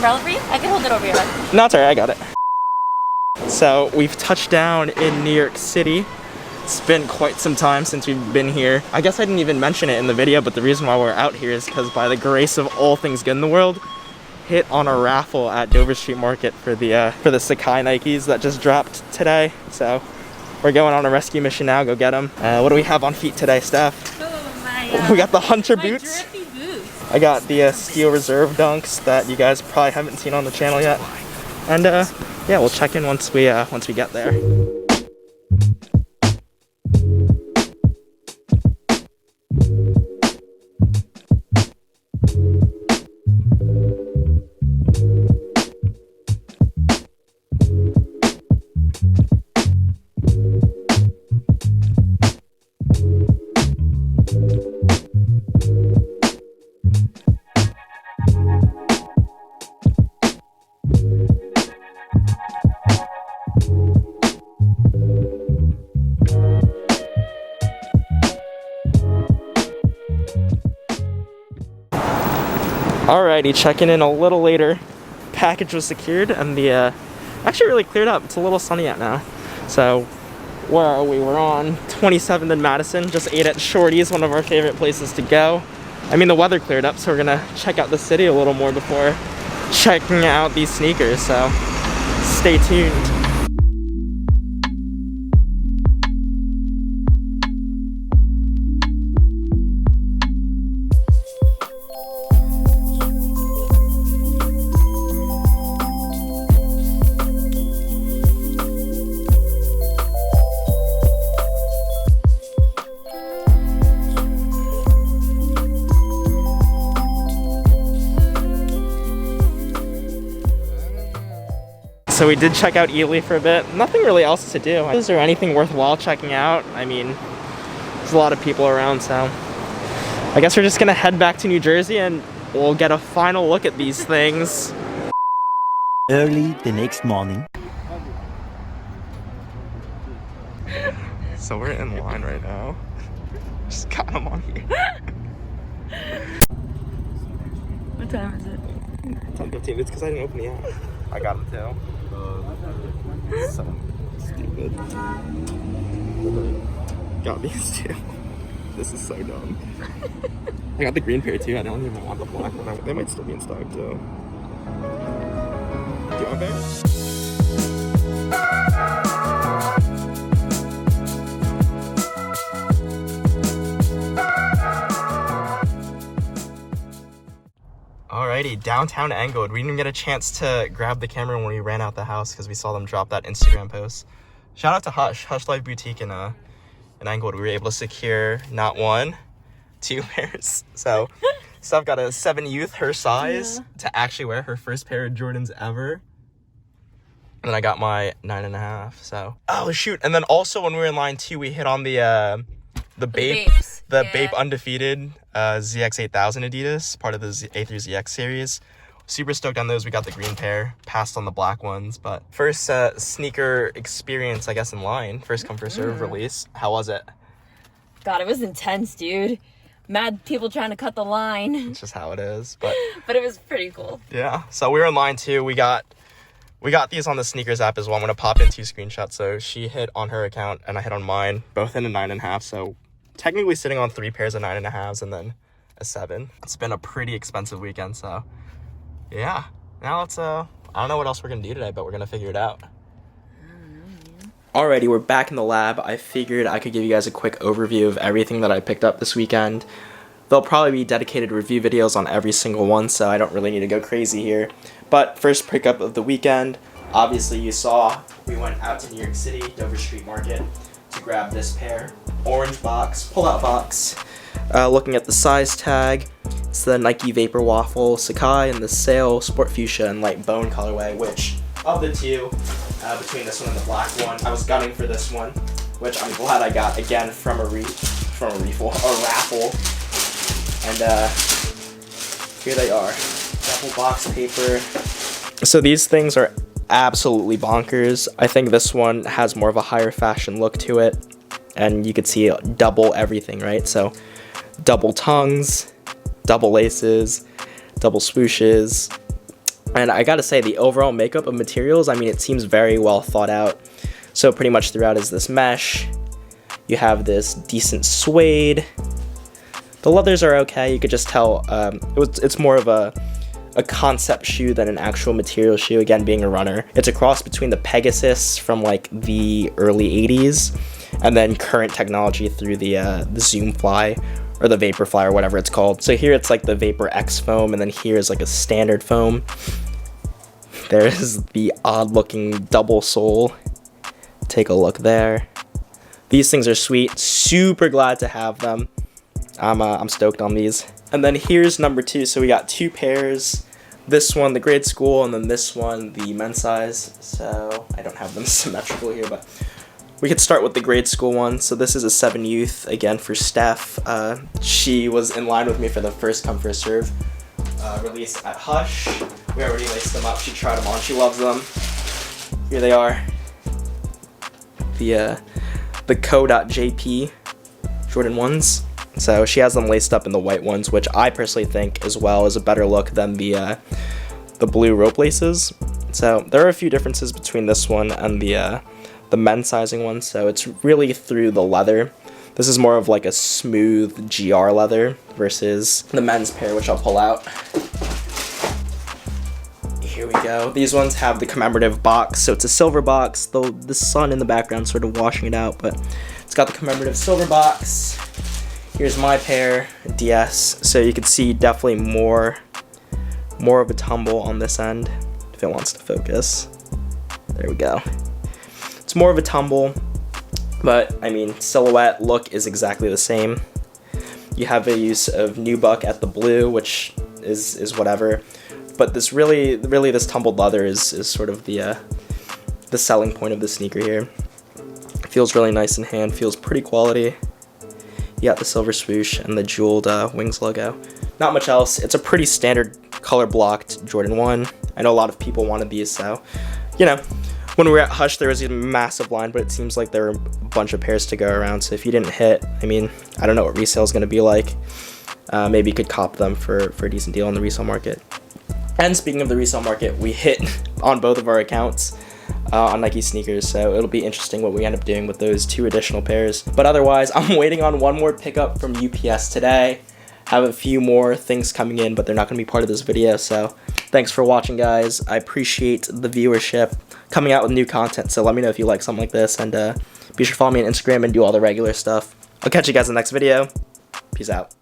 umbrella for you? I can hold it over your head. No, it's alright, I got it. So we've touched down in New York City. It's been quite some time since we've been here. I guess I didn't even mention it in the video, but the reason why we're out here is because by the grace of all things good in the world, hit on a raffle at Dover Street Market for the Sacai Nikes that just dropped today. So we're going on a rescue mission now, go get them. What do we have on feet today, Steph? Oh, my, we got the Hunter boots. drippy boots. I got the Steel Reserve Dunks that you guys probably haven't seen on the channel yet. And yeah, we'll check in once we get there. Alrighty, checking in a little later. Package was secured and the actually really cleared up. It's a little sunny out now. So where are we? We're on 27th and Madison. Just ate at Shorty's, one of our favorite places to go. I mean, the weather cleared up, so we're gonna check out the city a little more before checking out these sneakers. So stay tuned. So we did check out Ely for a bit. Nothing really else to do. Is there anything worthwhile checking out? I mean, there's a lot of people around, so I guess we're just gonna head back to New Jersey and we'll get a final look at these things. Early the next morning. So we're in line right now. Just got them on here. What time is it? 10:15. It's because I didn't open the app. I got them too. So stupid. Got these two. This is so dumb. I got the green pair too. I don't even want the black one. They might still be in stock too. Do you want pair? Alrighty, downtown Englewood. We didn't get a chance to grab the camera when we ran out the house because we saw them drop that Instagram post. Shout out to Hush Life Boutique in Englewood. We were able to secure not one, two pairs. So Steph got a 7 youth, her size, to actually wear her first pair of Jordans ever. And then I got my 9.5. So oh shoot! And then also when we were in line 2, we hit on the BAPE. BAPE Undefeated ZX8000 Adidas, part of the A through ZX series. Super stoked on those. We got the green pair, passed on the black ones. But first sneaker experience, I guess, in line. First come, first serve release. How was it? God, it was intense, dude. Mad people trying to cut the line. It's just how it is. But it was pretty cool. Yeah. So we were in line 2. We got these on the sneakers app as well. I'm going to pop in 2 screenshots. So she hit on her account and I hit on mine, both in a 9.5. So technically sitting on 3 pairs of 9.5s and then a 7. It's been a pretty expensive weekend, so yeah. Now let's I don't know what else we're gonna do today, but we're gonna figure it out. Alrighty, we're back in the lab. I figured I could give you guys a quick overview of everything that I picked up this weekend. There'll probably be dedicated review videos on every single one, so I don't really need to go crazy here. But first pickup of the weekend, obviously you saw we went out to New York City, Dover Street Market, to grab this pair. Orange box, pull-out box. Looking at the size tag, it's the Nike Vaporwaffle Sacai and the Sail Sport Fuchsia and Light Bone colorway, which of the two, between this one and the black one, I was gunning for this one, which I'm glad I got, again, from a raffle. And here they are, double box paper. So these things are absolutely bonkers. I think this one has more of a higher fashion look to it, and you could see double everything, right? So double tongues, double laces, double swooshes, And I gotta say, the overall makeup of materials, I mean, it seems very well thought out. So pretty much throughout is this mesh. You have this decent suede. The leathers are okay. You could just tell it's more of a concept shoe than an actual material shoe, again, being a runner. It's a cross between the Pegasus from like the early 80s and then current technology through the Zoom Fly or the Vaporfly or whatever it's called. So here it's like the Vapor X foam, and then here is like a standard foam. There's the odd looking double sole. Take a look there. These things are sweet. Super glad to have them. I'm stoked on these. And then here's number 2. So we got 2 pairs. This one, the grade school, and then this one, the men's size. So I don't have them symmetrical here, but we could start with the grade school one. So this is a 7 youth, again, for Steph. She was in line with me for the first come, first serve release at Hush. We already laced them up. She tried them on. She loves them. Here they are. The CO.JP Jordan 1s. So she has them laced up in the white ones, which I personally think as well is a better look than the blue rope laces. So there are a few differences between this one and the men's sizing one. So it's really through the leather. This is more of like a smooth GR leather versus the men's pair, which I'll pull out. Here we go. These ones have the commemorative box. So it's a silver box, though the sun in the background sort of washing it out, but it's got the commemorative silver box. Here's my pair, DS. So you can see definitely more of a tumble on this end, if it wants to focus. There we go. It's more of a tumble, but I mean, silhouette look is exactly the same. You have a use of nubuck at the blue, which is whatever. But this really this tumbled leather is sort of the selling point of the sneaker here. It feels really nice in hand, feels pretty quality. You got the silver swoosh and the jeweled wings logo. Not much else. It's a pretty standard color blocked Jordan 1. I know a lot of people wanted these, so you know, when we were at Hush there was a massive line, but it seems like there are a bunch of pairs to go around. So if you didn't hit, I mean, I don't know what resale is going to be like. Maybe you could cop them for a decent deal on the resale market. And speaking of the resale market, we hit on both of our accounts on Nike sneakers, so it'll be interesting what we end up doing with those 2 additional pairs. But otherwise, I'm waiting on one more pickup from UPS today. Have a few more things coming in, but they're not going to be part of this video, so thanks for watching, guys. I appreciate the viewership, coming out with new content, so let me know if you like something like this, and be sure to follow me on Instagram and do all the regular stuff. I'll catch you guys in the next video. Peace out.